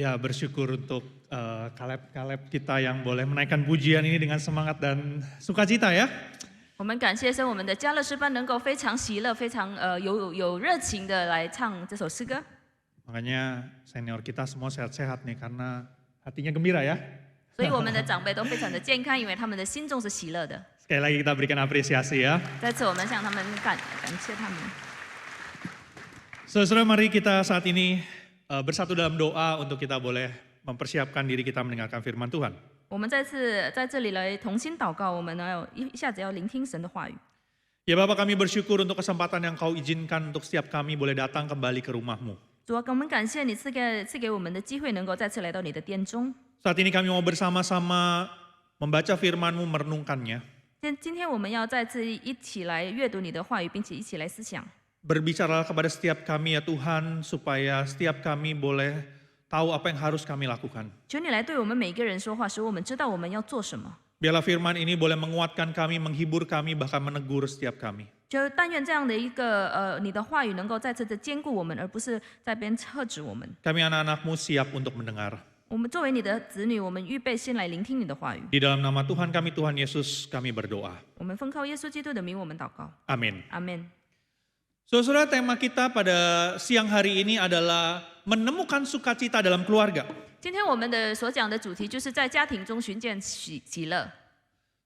Ya, bersyukur untuk Kaleb kita yang boleh menaikkan pujian ini dengan semangat dan sukacita ya. 我们感谢神，我们的家乐诗班能够非常喜乐、非常有热情的来唱这首诗歌。Makanya senior kita semua sehat-sehat nih karena hatinya gembira ya. 所以我们的长辈都非常的健康，因为他们的心中是喜乐的。Sekali lagi kita berikan apresiasi ya. 再次我们向他们感谢他们。Saudara, mari kita saat ini bersatu dalam doa untuk kita boleh mempersiapkan diri kita mendengarkan firman Tuhan. 我们再次在这里来同心祷告，我们呢一下子要聆听神的话语。 Ya Bapak, kami bersyukur untuk kesempatan yang Kau izinkan untuk setiap kami boleh datang kembali ke rumah-Mu. 主啊，我们感谢你赐给我们的机会，能够再次来到你的殿中。 Saat ini kami mau bersama-sama membaca firman-Mu, merenungkannya. 今天我们要再次一起来阅读你的话语，并且一起来思想。 Berbicaralah kepada setiap kami ya Tuhan, supaya setiap kami boleh tahu apa yang harus kami lakukan. 求你来对我们每一个人说话，使我们知道我们要做什么。 Biarlah firman ini boleh menguatkan kami, menghibur kami, bahkan menegur setiap kami. 就但愿这样的一个你的话语能够再次的坚固我们，而不是在边呵止我们。 Kami anak-anak-Mu siap untuk mendengar. 我们作为你的子女，我们预备先来聆听你的话语。 Di dalam nama Tuhan kami, Tuhan Yesus, kami berdoa. 我们奉靠耶稣基督的名，我们祷告。 Amin. 阿门。 Saudara, tema kita pada siang hari ini adalah menemukan sukacita dalam keluarga. 今天我们的所讲的主题就是在家庭中寻见喜乐。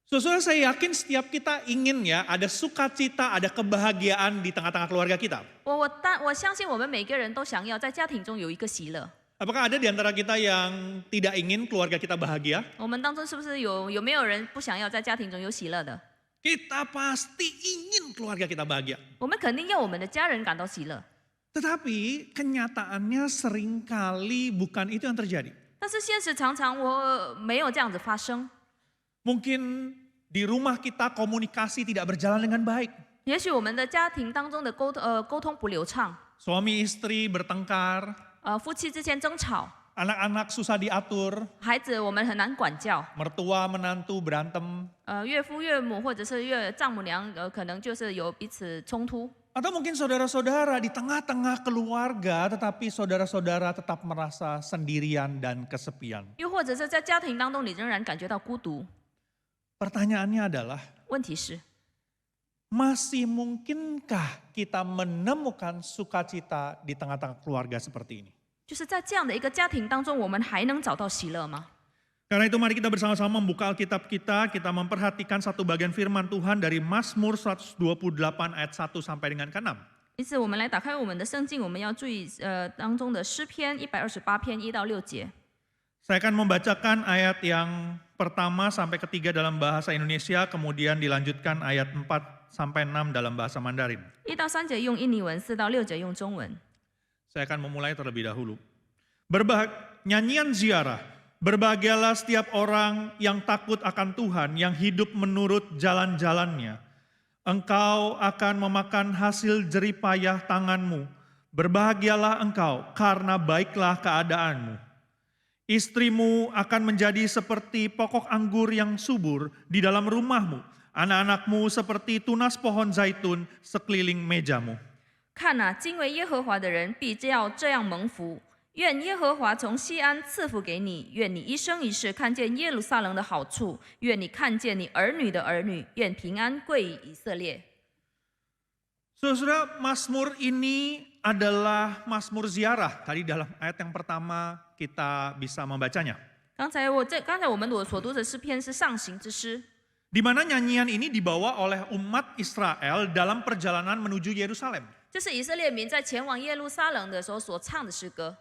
Saudara, saya yakin setiap kita ingin ya ada sukacita, ada kebahagiaan di tengah-tengah keluarga kita. 我相信我们每个人都想要在家庭中有一个喜乐。 Apakah ada di antara kita yang tidak ingin keluarga kita bahagia? 我们当中是不是有没有人不想要在家庭中有喜乐的？ Kita pasti ingin keluarga kita bahagia. 我们肯定要我们的家人感到喜乐。 Tetapi kenyataannya seringkali bukan itu yang terjadi. 但是现实常常我没有这样子发生。 Mungkin di rumah kita komunikasi tidak berjalan dengan baik. 也许我们的家庭当中的沟通不流畅， Suami istri bertengkar, 夫妻之间争吵， anak-anak susah diatur, 孩子我们很难管教， mertua menantu berantem. 岳父岳母或者是丈母娘可能就是有彼此冲突。 Atau mungkin saudara-saudara di tengah-tengah keluarga tetapi saudara-saudara tetap merasa sendirian dan kesepian. 又或者是在家庭当中，你仍然感觉到孤独。 Pertanyaannya adalah, 问题是， masih mungkinkah kita menemukan sukacita di tengah-tengah keluarga seperti ini? 就是在这样的一个家庭当中，我们还能找到喜乐吗？ Karena itu mari kita bersama-sama membuka Alkitab kita memperhatikan satu bagian firman Tuhan dari Mazmur 128 ayat 1 sampai dengan ke-6. 因此，我们来打开我们的圣经，我们要注意当中的诗篇128篇1到6节。 Saya akan membacakan ayat yang pertama sampai ketiga dalam bahasa Indonesia, kemudian dilanjutkan ayat 4 sampai 6 dalam bahasa Mandarin. 1到3节用印尼文，4到6节用中文。 Saya akan memulai terlebih dahulu. Nyanyian ziarah, berbahagialah setiap orang yang takut akan Tuhan, yang hidup menurut jalan-jalannya. Engkau akan memakan hasil jeripayah tanganmu. Berbahagialah engkau karena baiklah keadaanmu. Istrimu akan menjadi seperti pokok anggur yang subur di dalam rumahmu. Anak-anakmu seperti tunas pohon zaitun sekeliling mejamu. 看哪，敬畏耶和华的人必要这样蒙福。愿耶和华从西安赐福给你，愿你一生一世看见耶路撒冷的好处，愿你看见你儿女的儿女，愿平安归于以色列。 Saudara, Mazmur ini adalah Mazmur ziarah. Tadi dalam ayat yang pertama kita bisa membacanya. 刚才我们所读的诗篇是上行之诗， Di mana nyanyian ini dibawa oleh umat Israel dalam perjalanan menuju Yerusalem. 这是以色列民在前往耶路撒冷的时候所唱的诗歌。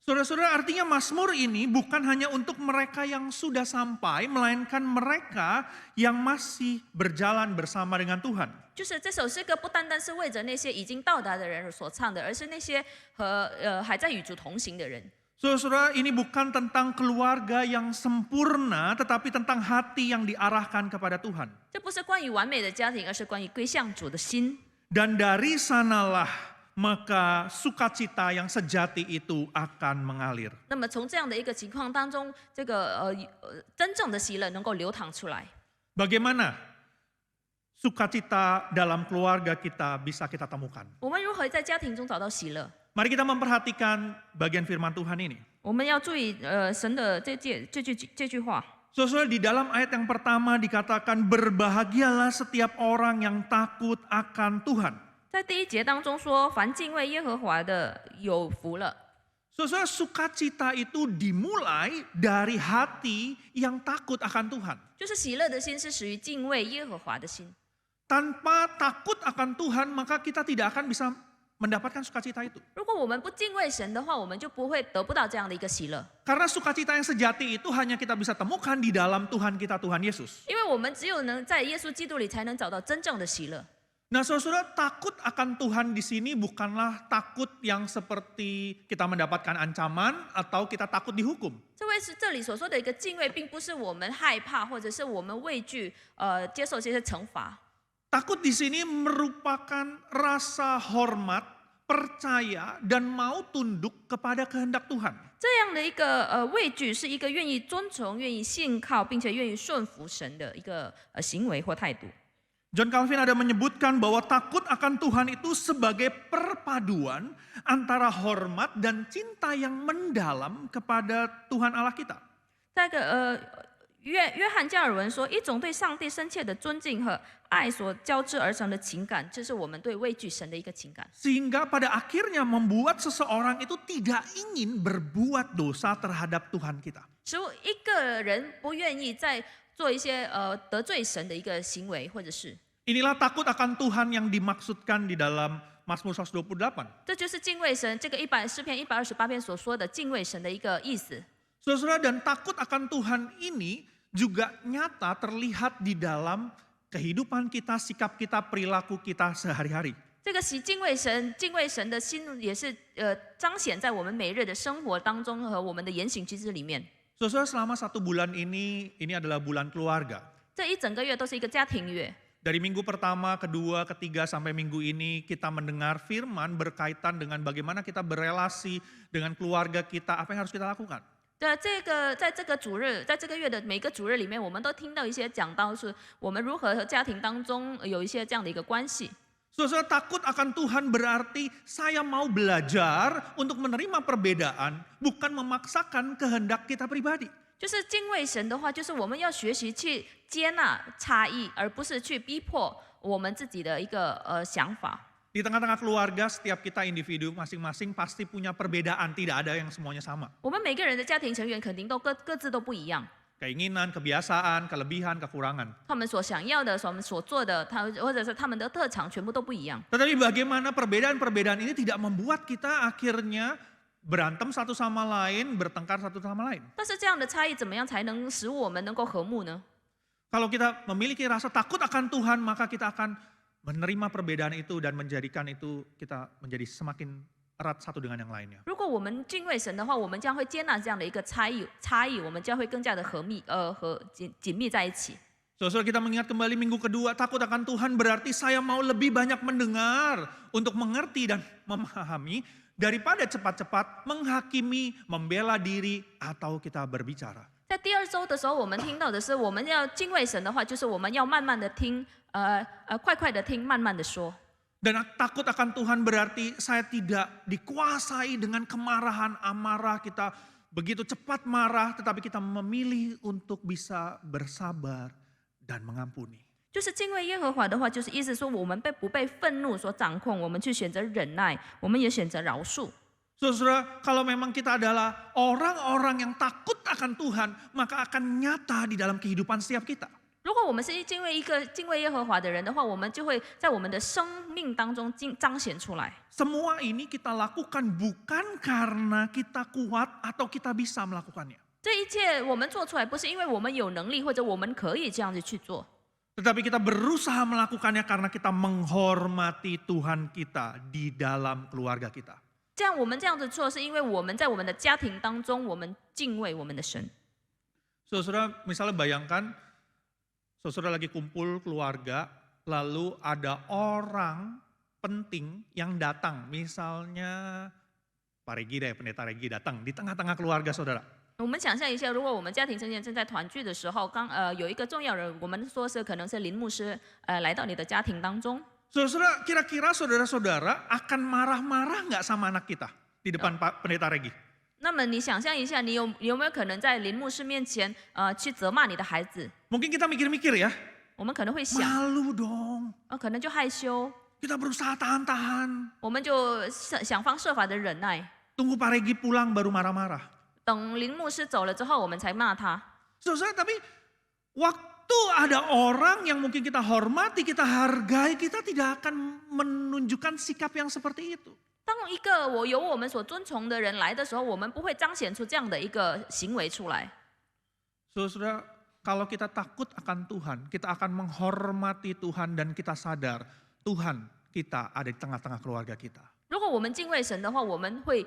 Saudara-saudara, artinya Mazmur ini bukan hanya untuk mereka yang sudah sampai, melainkan mereka yang masih berjalan bersama dengan Tuhan. 就是这首诗歌不单单是为着那些已经到达的人所唱的，而是那些还在与主同行的人。 Saudara-saudara, ini bukan tentang keluarga yang sempurna, tetapi tentang hati yang diarahkan kepada Tuhan. 这不是关于完美的家庭，而是关于归向主的心。 Dan dari sanalah maka sukacita yang sejati itu akan mengalir. 那么从这样的一个情况当中，这个真正的喜乐能够流淌出来。 Bagaimana sukacita dalam keluarga kita bisa kita temukan? 我们如何在家庭中找到喜乐？ Mari kita memperhatikan bagian firman Tuhan ini. 我们要注意神的这句话。 Saudara, di dalam ayat yang pertama dikatakan berbahagialah setiap orang yang takut akan Tuhan. 在第一节当中说，凡敬畏耶和华的有福了。 Saudara, sukacita itu dimulai dari hati yang takut akan Tuhan. 就是喜乐的心是属于敬畏耶和华的心。 Tanpa takut akan Tuhan, maka kita tidak akan bisa mendapatkan sukacita itu. 如果我们不敬畏神的话，我们就不会得不到这样的一个喜乐。 Karena sukacita yang sejati itu hanya kita bisa temukan di dalam Tuhan kita, Tuhan Yesus. 因为我们只有能在耶稣基督里才能找到真正的喜乐。 Nah, saudara, takut akan Tuhan di sini bukanlah takut yang seperti kita mendapatkan ancaman atau kita takut dihukum. 这里所说的一个敬畏，并不是我们害怕或者是我们畏惧接受这些惩罚。 Takut di sini merupakan rasa hormat, percaya, dan mau tunduk kepada kehendak Tuhan. 这样的一个畏惧，是一个愿意遵从、愿意信靠，并且愿意顺服神的一个行为或态度。 John Calvin ada menyebutkan bahwa takut akan Tuhan itu sebagai perpaduan antara hormat dan cinta yang mendalam kepada Tuhan Allah kita. 再一个约翰加尔文说，一种对上帝深切的尊敬和爱所交织而成的情感，这是我们对畏惧神的一个情感。 Sehingga pada akhirnya membuat seseorang itu tidak ingin berbuat dosa terhadap Tuhan kita. 使一个人不愿意再做一些得罪神的一个行为或者是。 Inilah takut akan Tuhan yang dimaksudkan di dalam Mazmur 128. 这就是敬畏神，这个诗篇128篇所说的敬畏神的一个意思。 Saudara, dan takut akan Tuhan ini juga nyata terlihat di dalam kehidupan kita, sikap kita, perilaku kita sehari-hari. 这个敬畏神的心也是彰显在我们每日的生活当中和我们的言行举止里面。 Saudara, selama 1 bulan ini adalah bulan keluarga. 这一整个月都是一个家庭月。 Dari minggu pertama, kedua, ketiga sampai minggu ini kita mendengar firman berkaitan dengan bagaimana kita berelasi dengan keluarga kita, apa yang harus kita lakukan. 在这个月的每个主日里面，我们都听到一些讲道，是我们如何和家庭当中有一些这样的一个关系。 Saudara, takut akan Tuhan berarti saya mau belajar untuk menerima perbedaan, bukan memaksakan kehendak kita pribadi. 就是敬畏神的话，就是我们要学习去接纳差异，而不是去逼迫我们自己的一个想法。 Di tengah-tengah keluarga, setiap kita individu masing-masing pasti punya perbedaan, tidak ada yang semuanya sama. 我们每个人的家庭成员肯定都各自都不一样， Keinginan, kebiasaan, kelebihan, kekurangan. 他们所想要的、我们所做的，或者是他们的特长，全部都不一样。 Tetapi bagaimana perbedaan-perbedaan ini tidak membuat kita akhirnya berantem satu sama lain, bertengkar satu sama lain. 但是这样的差异怎么样才能使我们能够和睦呢？ Kalau kita memiliki rasa takut akan Tuhan, maka kita akan menerima perbedaan itu dan menjadikan itu kita menjadi semakin erat satu dengan yang lainnya. 如果我们敬畏神的话，我们将会接纳这样的一个差异，我们将会更加的紧密在一起。 Saudara, kita mengingat kembali minggu kedua, takut akan Tuhan berarti saya mau lebih banyak mendengar untuk mengerti dan memahami daripada cepat-cepat menghakimi, membela diri, atau kita berbicara. 在第二周的时候，我们听到的是，我们要敬畏神的话，就是我们要慢慢的听，快快的听，慢慢的说。 Dan takut akan Tuhan berarti saya tidak dikuasai dengan kemarahan, amarah, kita begitu cepat marah, tetapi kita memilih untuk bisa bersabar dan mengampuni. 就是敬畏耶和华的话，就是意思说，我们不被愤怒所掌控，我们去选择忍耐，我们也选择饶恕。 Saudara, kalau memang kita adalah orang-orang yang takut akan Tuhan, maka akan nyata di dalam kehidupan setiap kita. 如果我们是敬畏耶和华的人的话，我们就会在我们的生命当中彰显出来。 Semua ini kita lakukan bukan karena kita kuat atau kita bisa melakukannya. 这一切我们做出来，不是因为我们有能力或者我们可以这样子去做， Tetapi kita berusaha melakukannya karena kita menghormati Tuhan kita di dalam keluarga kita. 我们这样子做，是因为我们在我们的家庭当中，我们敬畏我们的神。 Saudara, misalnya bayangkan, saudara lagi kumpul keluarga, lalu ada orang penting yang datang. Misalnya Pak Regi deh, Pendeta Regi datang di tengah-tengah keluarga saudara. 我们想象一下，如果我们家庭成员正在团聚的时候，有一个重要人，我们说是可能是林牧师，来到你的家庭当中。 Saudara, kira-kira saudara-saudara akan marah-marah nggak sama anak kita di depan Pak Pendeta Regi? 那么你想象一下，你有没有可能在林牧师面前去责骂你的孩子？ Mungkin kita mikir-mikir ya, 我们可能会想， malu dong, 可能就害羞， kita berusaha tahan-tahan, 我们就想方设法的忍耐， tunggu Pak Regi pulang baru marah-marah. 等林牧师走了之后，我们才骂他。 Saudara, tapi waktu ada orang yang mungkin kita hormati, kita hargai, kita tidak akan menunjukkan sikap yang seperti itu. 当一个有我们所尊崇的人来的时候，我们不会彰显出这样的一个行为出来。 Saudara, kalau kita takut akan Tuhan, kita akan menghormati Tuhan dan kita sadar Tuhan kita ada di tengah-tengah keluarga kita. 如果我们敬畏神的话，我们会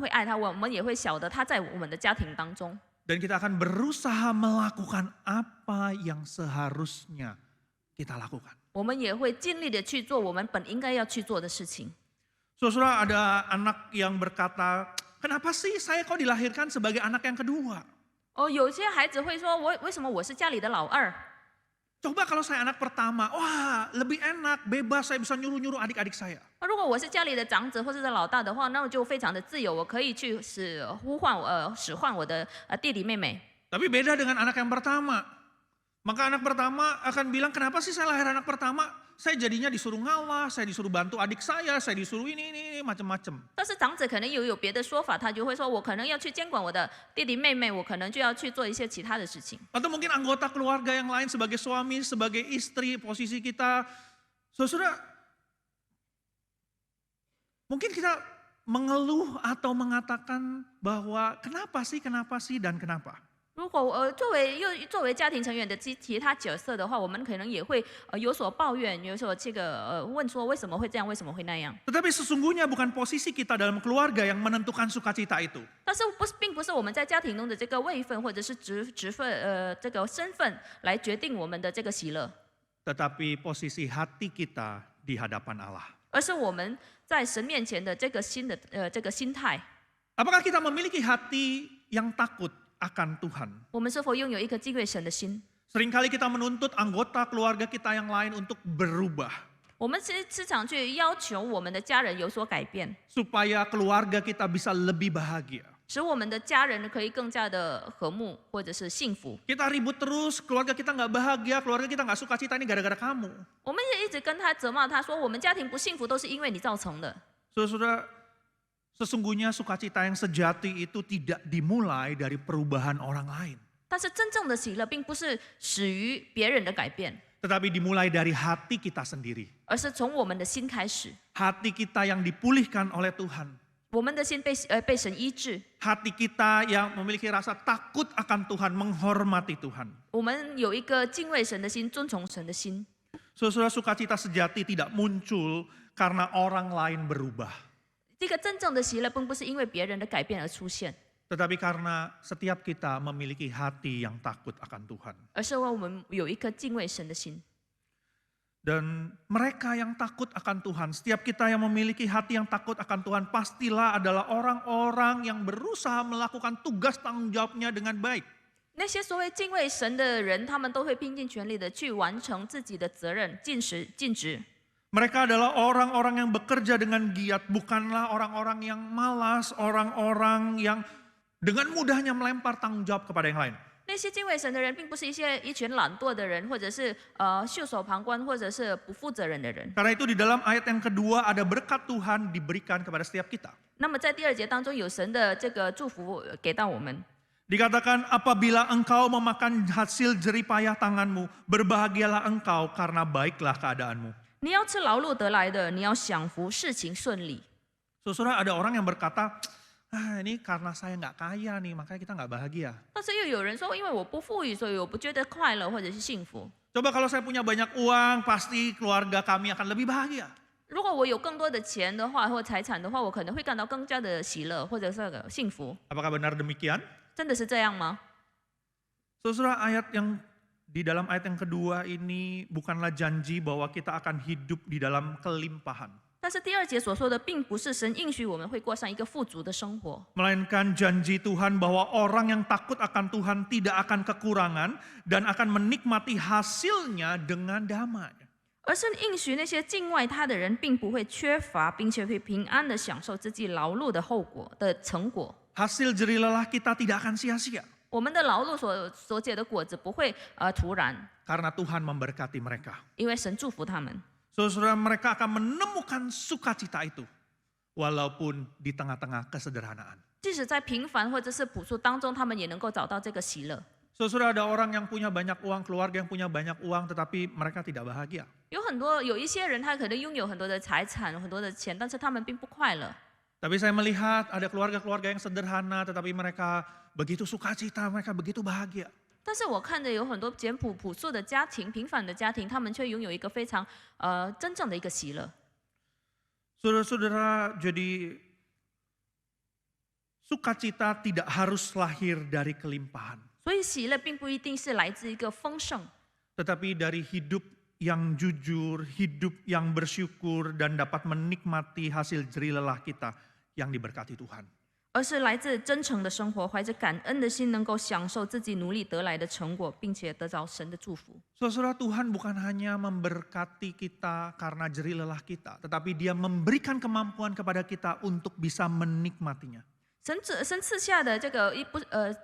爱他，我们也会晓得他在我们的家庭当中。 Dan kita akan berusaha melakukan apa yang seharusnya kita lakukan. 我们也会尽力的去做我们本应该要去做的事情。 Saudara, ada anak yang berkata, kenapa sih saya kok dilahirkan sebagai anak yang kedua? 有些孩子会说，为什么我是家里的老二？ Coba kalau saya anak pertama, wah lebih enak, bebas, saya bisa nyuruh-nyuruh adik-adik saya. 如果我是家里的长子或者是老大的话，那我就非常的自由，我可以去使唤我的弟弟妹妹。 Tapi beda dengan anak yang pertama. Maka anak pertama akan bilang, kenapa sih saya lahir anak pertama? Saya jadinya disuruh ngalah, saya disuruh bantu adik saya disuruh ini macam-macam. 但是长子可能有别的说法，他就会说，我可能要去监管我的弟弟妹妹，我可能就要去做一些其他的事情。 Atau mungkin anggota keluarga yang lain sebagai suami, sebagai istri, posisi kita. Saudara, mungkin kita mengeluh atau mengatakan bahwa kenapa sih dan kenapa. 如果作为家庭成员的其他角色的话，我们可能也会有所抱怨，有所问说为什么会这样，为什么会那样？ Tetapi sesungguhnya bukan posisi kita dalam keluarga yang menentukan sukacita itu. 但是并不是我们在家庭中的这个位分或者是职分这个身份来决定我们的这个喜乐， Tetapi posisi hati kita di hadapan Allah. 而是我们在神面前的这个心态。 Apakah kita memiliki hati yang takut akan Tuhan? 我们是否拥有一颗敬畏神的心？ Seringkali kita menuntut anggota keluarga kita yang lain untuk berubah. 我们时常去要求我们的家人有所改变， Supaya keluarga kita bisa lebih bahagia. 使我们的家人可以更加的和睦或者是幸福。 Kita ribut terus, keluarga kita nggak bahagia, keluarga kita nggak sukacita, ini gara-gara kamu. 我们也一直跟他责骂他说，我们家庭不幸福都是因为你造成的。 Saudara, sesungguhnya sukacita yang sejati itu tidak dimulai dari perubahan orang lain. 但是真正的喜乐并不是始于别人的改变， Tetapi dimulai dari hati kita sendiri. 而是从我们的心开始。 Hati kita yang dipulihkan oleh Tuhan. 我们的心被神医治， Hati kita yang memiliki rasa takut akan Tuhan, menghormati Tuhan. 我们有一个敬畏神的心，尊崇神的心。 Saudara, sukacita sejati tidak muncul karena orang lain berubah. 这个真正的喜乐，并不是因为别人的改变而出现， Tetapi karena setiap kita memiliki hati yang takut akan Tuhan. 而是我们有一颗敬畏神的心。 Dan mereka yang takut akan Tuhan, setiap kita yang memiliki hati yang takut akan Tuhan, pastilah adalah orang-orang yang berusaha melakukan tugas tanggung jawabnya dengan baik. 那些所谓敬畏神的人，他们都会拼尽全力的去完成自己的责任，尽职。 Mereka adalah orang-orang yang bekerja dengan giat, bukanlah orang-orang yang malas, orang-orang yang dengan mudahnya melempar tanggung jawab kepada yang lain. 那些敬畏神的人，并不是一群懒惰的人，或者是袖手旁观，或者是不负责任的人。 Karena itu di dalam ayat yang kedua ada berkat Tuhan diberikan kepada setiap kita. 那么在第二节当中，有神的这个祝福给到我们。 Dikatakan apabila engkau memakan hasil jeripayah tanganmu, berbahagialah engkau karena baiklah keadaanmu. 你要吃劳碌得来的，你要享福，事情顺利。 Saudara, ada orang yang berkata, ini karena saya nggak kaya nih, makanya kita nggak bahagia. 但是又有人说，因为我不富裕，所以我不觉得快乐或者是幸福。 Coba kalau saya punya banyak uang, pasti keluarga kami akan lebih bahagia. 如果我有更多的钱的话，或财产的话，我可能会感到更加的喜乐，或者是幸福。 Apakah benar demikian? 真的是这样吗？ Saudara, di dalam ayat yang kedua ini bukanlah janji bahwa kita akan hidup di dalam kelimpahan. 但是第二节所说的，并不是神应许我们会过上一个富足的生活， Melainkan janji Tuhan bahwa orang yang takut akan Tuhan tidak akan kekurangan dan akan menikmati hasilnya dengan damai. 而是应许那些敬畏他的人，并不会缺乏，并且会平安的享受自己劳碌的后果的成果。 Hasil jerih lelah kita tidak akan sia-sia. 我们的劳碌所结的果子不会徒然， Karena Tuhan memberkati mereka. 因为神祝福他们。 Saudara, mereka akan menemukan sukacita itu. Walaupun di tengah-tengah kesederhanaan. 即使在平凡或者是朴素当中，他们也能够找到这个喜乐。 Saudara, ada orang yang punya banyak uang, keluarga yang punya banyak uang, tetapi mereka tidak bahagia. 有一些人，他可能拥有很多的财产、很多的钱，但是他们并不快乐。 Tapi saya melihat ada keluarga-keluarga yang sederhana, tetapi mereka begitu sukacita, mereka begitu bahagia. 但是我看着有很多简朴朴素的家庭、平凡的家庭，他们却拥有一个非常真正的一个喜乐。 Saudara-saudara, jadi sukacita tidak harus lahir dari kelimpahan. 所以喜乐并不一定是来自一个丰盛， Tetapi dari hidup yang jujur, hidup yang bersyukur dan dapat menikmati hasil jerih lelah kita yang diberkati Tuhan. 而是来自真诚的生活，怀着感恩的心，能够享受自己努力得来的成果，并且得着神的祝福。 Saudara, Tuhan bukan hanya memberkati kita karena jerih lelah kita, tetapi Dia memberikan kemampuan kepada kita untuk bisa menikmatinya. 神赐下的这个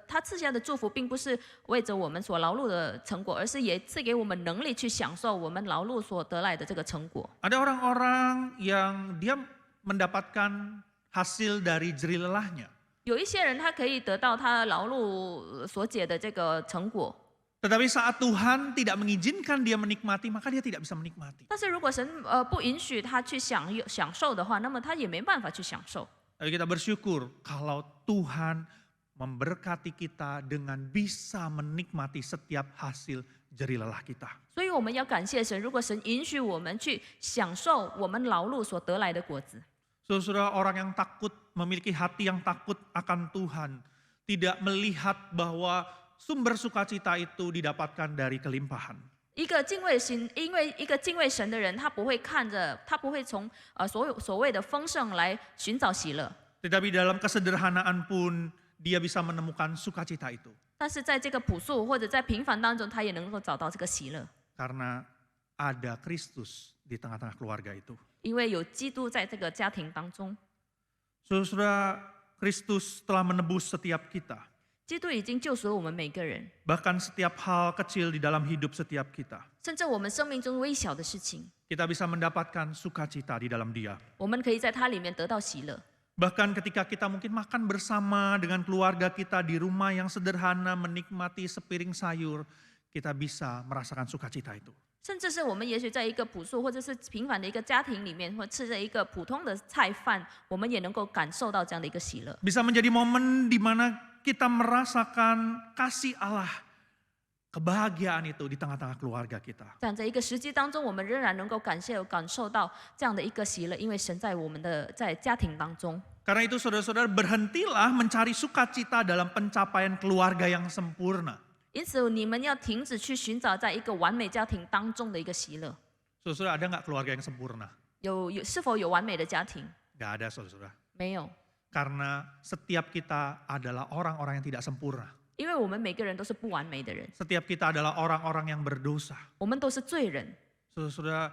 他赐下的祝福，并不是为着我们所劳碌的成果，而是也赐给我们能力去享受我们劳碌所得来的这个成果。 Ada orang-orang yang dia mendapatkan hasil dari jerih lelahnya. 有一些人他可以得到他劳碌所解的这个成果， Tetapi saat Tuhan tidak mengizinkan dia menikmati, maka dia tidak bisa menikmati. 但是如果神不允许他去享受的话，那么他也没办法去享受。 Tapi kita bersyukur kalau Tuhan memberkati kita dengan bisa menikmati setiap hasil jerih lelah kita. 所以我们要感谢神，如果神允许我们去享受我们劳碌所得来的果子。 Saudara, orang yang takut, memiliki hati yang takut akan Tuhan, tidak melihat bahwa sumber sukacita itu didapatkan dari kelimpahan. 一个敬畏神的人，他不会从所谓的丰盛来寻找喜乐， Tetapi dalam kesederhanaan pun dia bisa menemukan sukacita itu. 但是在这个朴素或者在平凡当中，他也能够找到这个喜乐， Karena ada Kristus di tengah-tengah keluarga itu. 因为有基督在这个家庭当中， Saudara, Kristus telah menebus setiap kita. 基督已经救赎了我们每个人， Bahkan setiap hal kecil di dalam hidup setiap kita. 甚至我们生命中微小的事情， Kita bisa mendapatkan sukacita di dalam Dia. 我们可以在它里面得到喜乐。 Bahkan ketika kita mungkin makan bersama dengan keluarga kita di rumah yang sederhana, menikmati sepiring sayur, kita bisa merasakan sukacita itu. 甚至是我们也许在一个朴素或者是平凡的一个家庭里面，或吃着一个普通的菜饭，我们也能够感受到这样的一个喜乐。 Bisa menjadi momen di mana kita merasakan kasih Allah, kebahagiaan itu di tengah-tengah keluarga kita. 这样在一个时机当中，我们仍然能够感受到这样的一个喜乐，因为神在我们的在家庭当中。 Karena itu saudara-saudara, berhentilah mencari sukacita dalam pencapaian keluarga yang sempurna. 因此，你们要停止去寻找在一个完美家庭当中的一个喜乐。 Saudara, ada nggak keluarga yang sempurna? 是否有完美的家庭？ Nggak ada, saudara. 没有， Karena setiap kita adalah orang-orang yang tidak sempurna. 因为我们每个人都是不完美的人， Setiap kita adalah orang-orang yang berdosa. 我们都是罪人。 Saudara,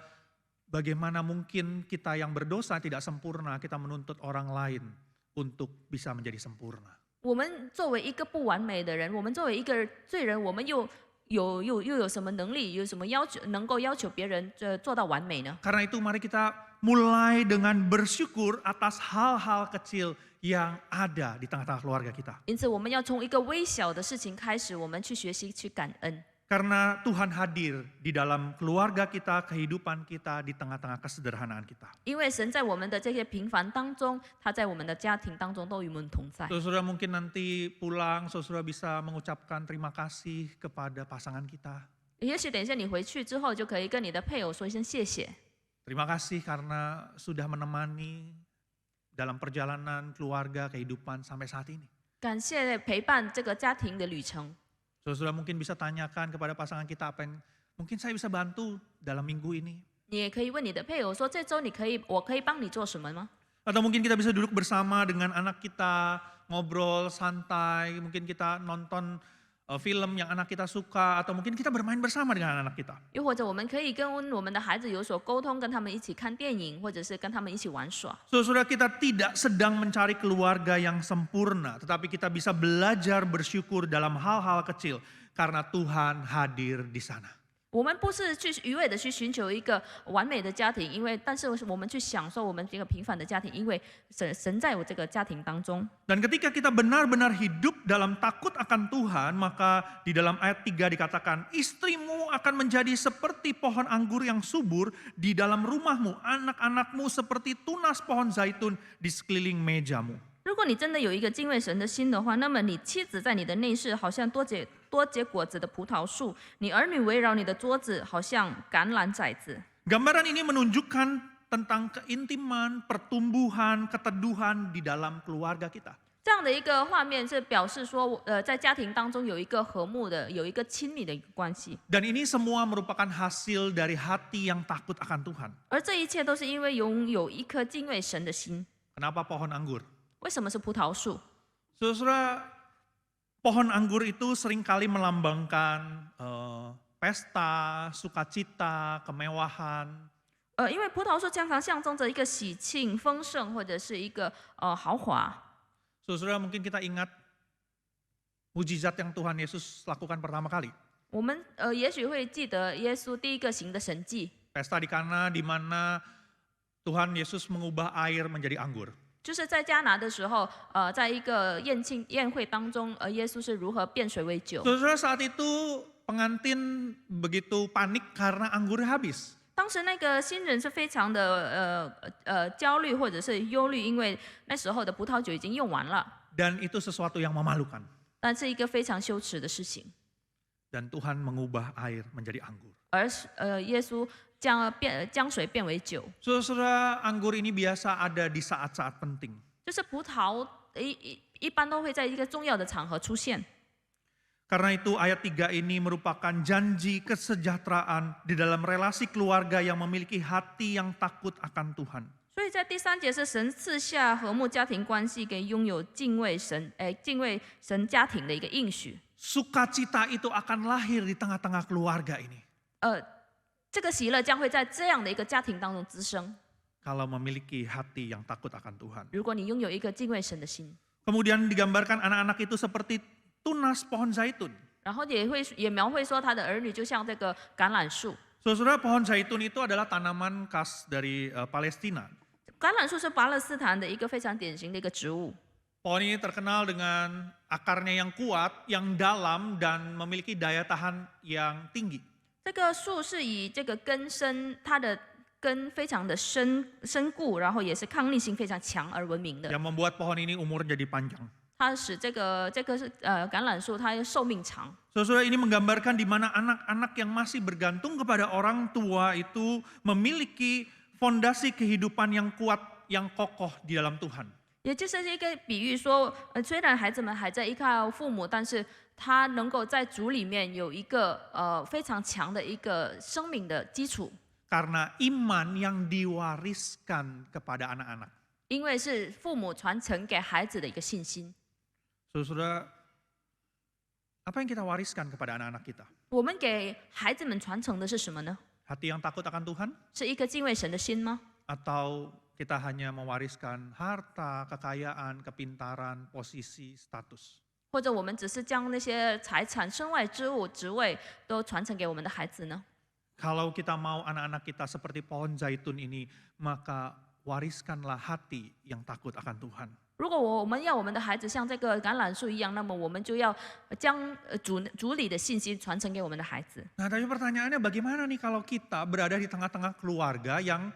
bagaimana mungkin kita yang berdosa tidak sempurna, kita menuntut orang lain untuk bisa menjadi sempurna. 我们作为一个不完美的人，我们作为一个罪人，我们又有什么能力，有什么要求能够要求别人做到完美呢？ Karena itu mari kita mulai dengan bersyukur atas hal-hal kecil yang ada di tengah-tengah keluarga kita. 因此，我们要从一个微小的事情开始，我们去学习去感恩。 Karena Tuhan hadir di dalam keluarga kita, kehidupan kita, di tengah-tengah kesederhanaan kita. 因为神在我们的这些平凡当中，他在我们的家庭当中都与我们同在。 Saudara mungkin nanti pulang, saudara bisa mengucapkan terima kasih kepada pasangan kita. 也许等一下你回去之后，就可以跟你的配偶说一声谢谢。 Terima kasih karena sudah menemani dalam perjalanan keluarga, kehidupan sampai saat ini. 感谢陪伴这个家庭的旅程。 Saudara mungkin bisa tanyakan kepada pasangan kita apa yang mungkin saya bisa bantu dalam minggu ini. 你也可以问你的配偶说：“这周我可以帮你做什么吗？” Atau mungkin kita bisa duduk bersama dengan anak kita, ngobrol santai, mungkin kita nonton film yang anak kita suka, atau mungkin kita bermain bersama dengan anak kita. 又或者我们可以跟我们的孩子有所沟通，跟他们一起看电影，或者是跟他们一起玩耍。Saudara, kita tidak sedang mencari keluarga yang sempurna, tetapi kita bisa belajar bersyukur dalam hal-hal kecil karena Tuhan hadir di sana. 我们不是去一味的去寻求一个完美的家庭，但是我们去享受我们这个平凡的家庭，因为神在我这个家庭当中。 Dan ketika kita benar-benar hidup dalam takut akan Tuhan, maka di dalam ayat 3 dikatakan, istrimu akan menjadi seperti pohon anggur yang subur di dalam rumahmu, anak-anakmu seperti tunas pohon zaitun di sekeliling mejamu. 如果你真的有一个敬畏神的心的话，那么你妻子在你的内室好像多结果子的葡萄树，你儿女围绕你的桌子好像橄榄摘子。 Gambaran ini menunjukkan tentang keintiman, pertumbuhan, keteduhan di dalam keluarga kita. 这样的一个画面是表示说，在家庭当中有一个和睦的、有一个亲密的一个关系。 Dan ini semua merupakan hasil dari hati yang takut akan Tuhan. 而这一切都是因为拥有一颗敬畏神的心。 Kenapa pohon anggur? 为什么是葡萄树？ Saudara, pohon anggur itu seringkali melambangkan pesta, sukacita, kemewahan. 因为葡萄树常常象征着一个喜庆、丰盛，或者是一个豪华。 Saudara, mungkin kita ingat mujizat yang Tuhan Yesus lakukan pertama kali. 我们也许会记得耶稣第一个行的神迹， Pesta di Kana di mana Tuhan Yesus mengubah air menjadi anggur. 就是在迦拿的时候，在一个宴会当中，耶稣是如何变水为酒。 Saudara, saat itu pengantin begitu panik karena anggurnya habis. 当时那个新人是非常的焦虑或者是忧虑，因为那时候的葡萄酒已经用完了， Dan itu sesuatu yang memalukan. 但是一个非常羞耻的事情。 Dan Tuhan mengubah air menjadi anggur. 而耶稣将水变为酒， Saudara, anggur ini biasa ada di saat-saat penting. 就是葡萄一般都会在一个重要的场合出现。 Karena itu ayat 3 ini merupakan janji kesejahteraan di dalam relasi keluarga yang memiliki hati yang takut akan Tuhan. 所以在第3节是神赐下和睦家庭关系给拥有敬畏神家庭的一个应许。 Sukacita itu akan lahir di tengah-tengah keluarga ini. 这个喜乐将会在这样的一个家庭当中滋生。 Kalau memiliki hati yang takut akan Tuhan. 如果你拥有一个敬畏神的心， Kemudian digambarkan anak-anak itu seperti tunas pohon zaitun. 然后也描绘说他的儿女就像这个橄榄树。 Saudara, pohon zaitun itu adalah tanaman khas dari Palestina. 橄榄树是巴勒斯坦的一个非常典型的一个植物。 Pohon ini terkenal dengan akarnya yang kuat, yang dalam, dan memiliki daya tahan yang tinggi. 这个树是以这个根深，它的根非常的深固，然后也是抗逆性非常强而闻名的。 Yang membuat pohon ini umur jadi panjang. 它使这个是橄榄树，它寿命长。 Saudara, ini menggambarkan di mana anak-anak yang masih bergantung kepada orang tua itu memiliki fondasi kehidupan yang kuat, yang kokoh di dalam Tuhan. 也就是一个比喻说，虽然孩子们还在依靠父母，但是他能够在主里面有一个非常强的一个生命的基础。 Karena iman yang diwariskan kepada anak-anak. 因为是父母传承给孩子的一个信心。 Saudara, apa yang kita wariskan kepada anak-anak kita? 我们给孩子们传承的是什么呢？ Hati yang takut akan Tuhan? 是一个敬畏神的心吗？ Atau kita hanya mewariskan harta, kekayaan, kepintaran, posisi, status? 或者我们只是将那些财产、身外之物、职位都传承给我们的孩子呢？ Kalau kita mau anak-anak kita seperti pohon zaitun ini, maka wariskanlah hati yang takut akan Tuhan. 如果我们要我们的孩子像这个橄榄树一样，那么我们就要将主理的信息传承给我们的孩子。 Nah, tapi pertanyaannya bagaimana nih kalau kita berada di tengah-tengah keluarga yang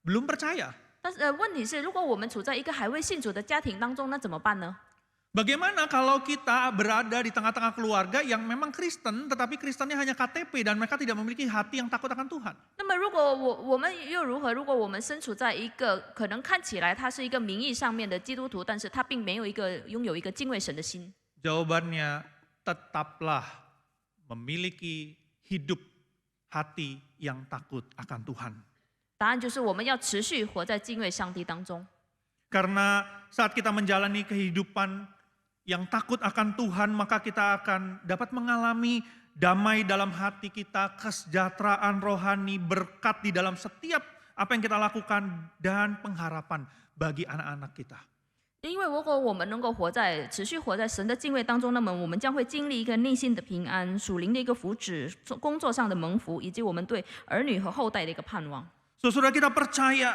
belum percaya? 但是问题是，如果我们处在一个还未信主的家庭当中，那怎么办呢？ Bagaimana kalau kita berada di tengah-tengah keluarga yang memang Kristen, tetapi Kristennya hanya KTP dan mereka tidak memiliki hati yang takut akan Tuhan? 那么如果我们又如何？如果我们身处在一个可能看起来他是一个名义上面的基督徒，但是他并没有拥有一个敬畏神的心。 Jawabannya, tetaplah memiliki hidup hati yang takut akan Tuhan. 答案就是我们要持续活在敬畏上帝当中。 Karena saat kita menjalani kehidupan yang takut akan Tuhan, maka kita akan dapat mengalami damai dalam hati kita, kesejahteraan rohani, berkat di dalam setiap apa yang kita lakukan, dan pengharapan bagi anak-anak kita. 因为如果我们能够持续活在神的敬畏当中，那么我们将会经历一个内心的平安、属灵的一个福祉、工作上的蒙福，以及我们对儿女和后代的一个盼望。Saudara kita percaya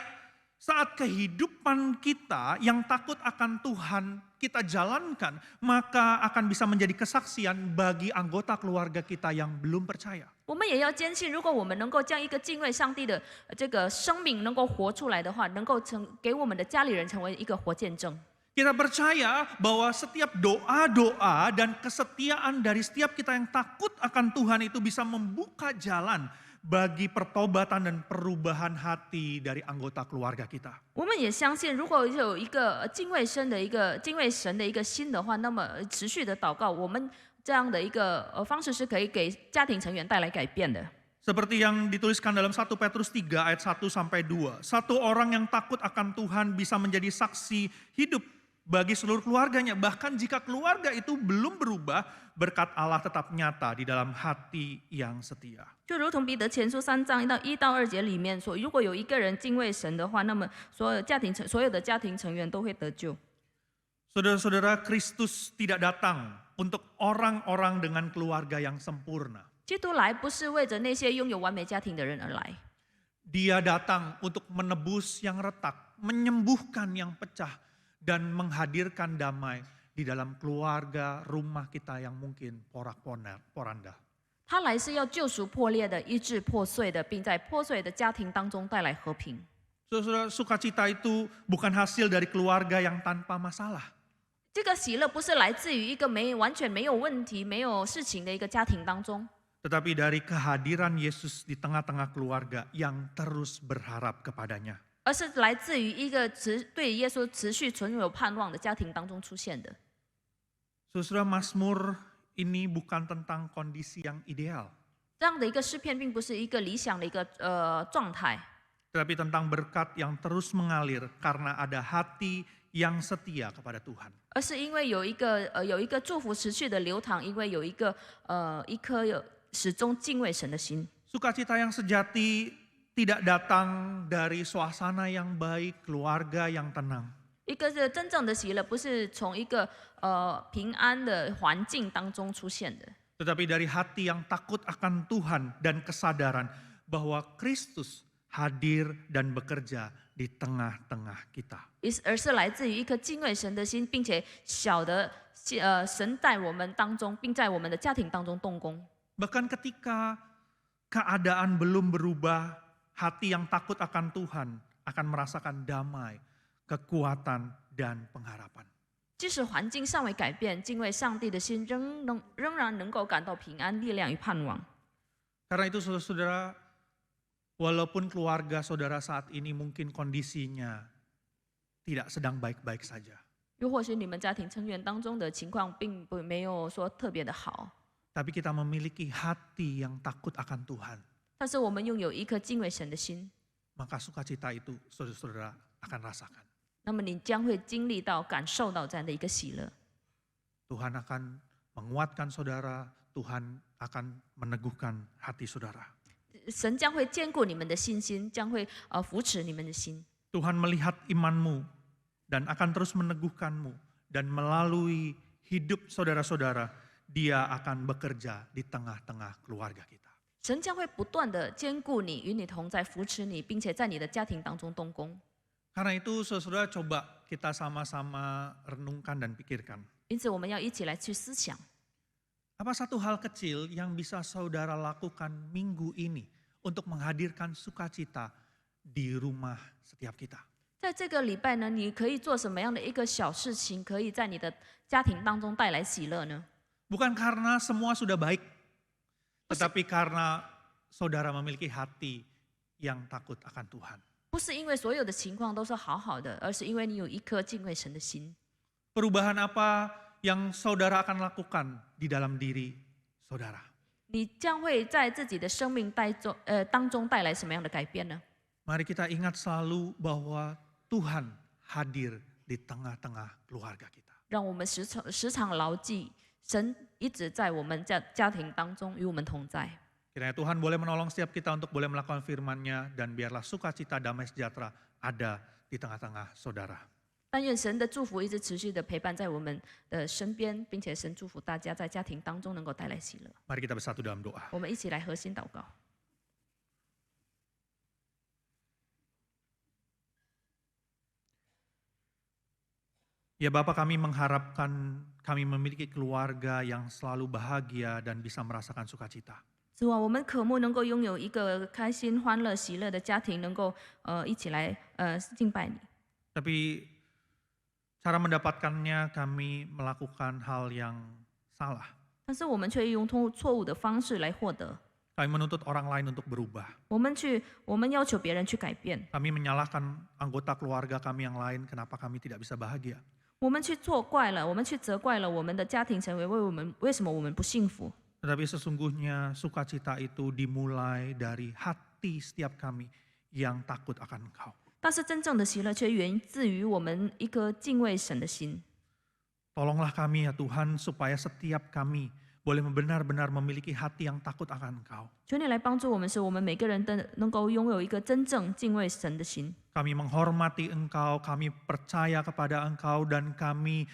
saat kehidupan kita yang takut akan Tuhan kita jalankan, maka akan bisa menjadi kesaksian bagi anggota keluarga kita yang belum percaya. 我们也要坚信，如果我们能够将一个敬畏上帝的这个生命能够活出来的话，能够给我们的家里人成为一个活见证。 Kita percaya bahwa setiap doa-doa dan kesetiaan dari setiap kita yang takut akan Tuhan itu bisa membuka jalan bagi pertobatan dan perubahan hati dari anggota keluarga kita. 我们也相信，如果有一个敬畏神的一个心的话，那么持续的祷告，我们这样的一个方式是可以给家庭成员带来改变的。 Seperti yang dituliskan dalam 1 Petrus 3 ayat 1 sampai 2. Satu orang yang takut akan Tuhan bisa menjadi saksi hidup bagi seluruh keluarganya. Bahkan jika keluarga itu belum berubah, berkat Allah tetap nyata di dalam hati yang setia. 就如同彼得前书3章1到2节里面说，如果有一个人敬畏神的话，那么所有的家庭成员都会得救。 Saudara-saudara, Kristus tidak datang untuk orang-orang dengan keluarga yang sempurna. 基督来不是为着那些拥有完美家庭的人而来， Dia datang untuk menebus yang retak, menyembuhkan yang pecah, dan menghadirkan damai di dalam keluarga rumah kita yang mungkin porak-poranda. 他来是要救赎破裂的、医治破碎的，并在破碎的家庭当中带来和平。 Saudara, sukacita itu bukan hasil dari keluarga yang tanpa masalah. 这个喜乐不是来自于一个完全没有问题、没有事情的一个家庭当中， Tetapi dari kehadiran Yesus di tengah-tengah keluarga yang terus berharap kepadanya. 而是来自于一个对耶稣持续存有盼望的家庭当中出现的。 Saudara, Mazmur ini bukan tentang kondisi yang ideal, 这样的一个诗篇并不是一个理想的一个状态， tetapi tentang berkat yang terus mengalir karena ada hati yang setia kepada Tuhan. 而是因为有一个祝福持续的流淌，因为有一颗始终敬畏神的心。 Sukacita yang sejati tidak datang dari suasana yang baik, keluarga yang tenang. 一个是真正的喜乐，不是从一个平安的环境当中出现的， Tetapi dari hati yang takut akan Tuhan dan kesadaran bahwa Kristus hadir dan bekerja di tengah-tengah kita. 而是来自于一颗敬畏神的心，并且晓得神在我们当中，并在我们的家庭当中动工。 Bahkan ketika keadaan belum berubah, hati yang takut akan Tuhan akan merasakan damai, kekuatan, dan pengharapan. 即使环境尚未改变，敬畏上帝的心仍然能够感到平安、力量与盼望。 Karena itu saudara-saudara, walaupun keluarga saudara saat ini mungkin kondisinya tidak sedang baik-baik saja. 又或许你们家庭成员当中的情况并没有说特别的好， Tapi kita memiliki hati yang takut akan Tuhan. 但是我们拥有一颗敬畏神的心， Maka sukacita itu saudara-saudara akan rasakan. 那么你将会经历到、感受到这样的一个喜乐。 Tuhan akan menguatkan saudara, Tuhan akan meneguhkan hati saudara. 神将会坚固你们的信心，将会扶持你们的心。 Tuhan melihat imanmu dan akan terus meneguhkanmu. Dan melalui hidup saudara-saudara, Dia akan bekerja di tengah-tengah keluarga kita. 神将会不断的坚固你，与你同在，扶持你，并且在你的家庭当中动工。 Karena itu saudara coba kita sama-sama renungkan dan pikirkan. 因此，我们要一起来去思想， Apa satu hal kecil yang bisa saudara lakukan minggu ini untuk menghadirkan sukacita di rumah setiap kita? 在这个礼拜呢，你可以做什么样的一个小事情，可以在你的家庭当中带来喜乐呢？ Bukan karena semua sudah baik, tetapi karena saudara memiliki hati yang takut akan Tuhan. 不是因为所有的情况都是好好的，而是因为你有一颗敬畏神的心。 Perubahan apa yang saudara akan lakukan di dalam diri saudara? 你将会在自己的生命当中带来什么样的改变呢？ Mari kita ingat selalu bahwa Tuhan hadir di tengah-tengah keluarga kita. 让我们时常牢记，神一直在我们家庭当中与我们同在。 Kiranya Tuhan boleh menolong setiap kita untuk boleh melakukan firman-Nya dan biarlah sukacita damai sejahtera ada di tengah-tengah saudara. 但愿神的祝福一直持续的陪伴在我们的身边，并且神祝福大家在家庭当中能够带来喜乐。 Mari kita bersatu dalam doa. 我们一起来核心祷告。 Ya Bapa, kami mengharapkan kami memiliki keluarga yang selalu bahagia dan bisa merasakan sukacita. 主啊，我们渴慕能够拥有一个开心、欢乐、喜乐的家庭，能够一起来敬拜你。 Tapi cara mendapatkannya kami melakukan hal yang salah. 但是我们却用错误的方式来获得。 Kami menuntut orang lain untuk berubah. 我们要求别人去改变， Kami menyalahkan anggota keluarga kami yang lain kenapa kami tidak bisa bahagia. 我们去错怪了，我们去责怪了我们的家庭成员，为什么我们不幸福？ Tetapi sesungguhnya sukacita itu dimulai dari hati setiap kami yang takut akan Engkau. 但是真正的喜乐却源自于我们一颗敬畏神的心。 Tolonglah kami ya Tuhan supaya setiap kami boleh benar-benar memiliki hati yang takut akan Engkau. 求你来帮助我们，使我们每个人都能够拥有一个真正敬畏神的心。 Kami menghormati Engkau, kami percaya kepada Engkau, dan kami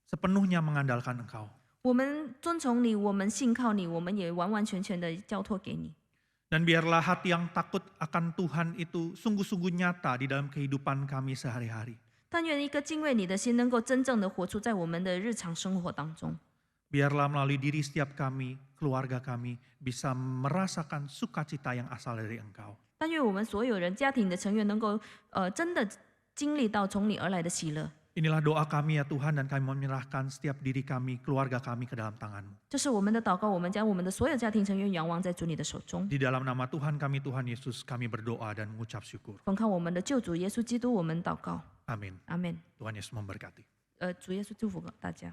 sepenuhnya mengandalkan Engkau. 我们尊崇你，我们信靠你，我们也完完全全的交托给你。 Dan biarlah hati yang takut akan Tuhan itu sungguh-sungguh nyata di dalam kehidupan kami sehari-hari. 但愿一个敬畏你的心，能够真正的活出在我们的日常生活当中。 Biarlah melalui diri setiap kami, keluarga kami, bisa merasakan sukacita yang asal dari Engkau. 但愿我们所有人家庭的成员能够真的经历到从你而来的喜乐。 Inilah doa kami ya Tuhan, dan kami menyerahkan setiap diri kami, keluarga kami ke dalam tangan-Mu. 这是我们的祷告，我们将我们的所有家庭成员仰望在主你的手中。 Di dalam nama Tuhan kami, Tuhan Yesus, kami berdoa dan mengucap syukur. 奉靠我们的救主耶稣基督，我们祷告， Amin. 阿门。 Tuhan Yesus memberkati. 主耶稣祝福大家。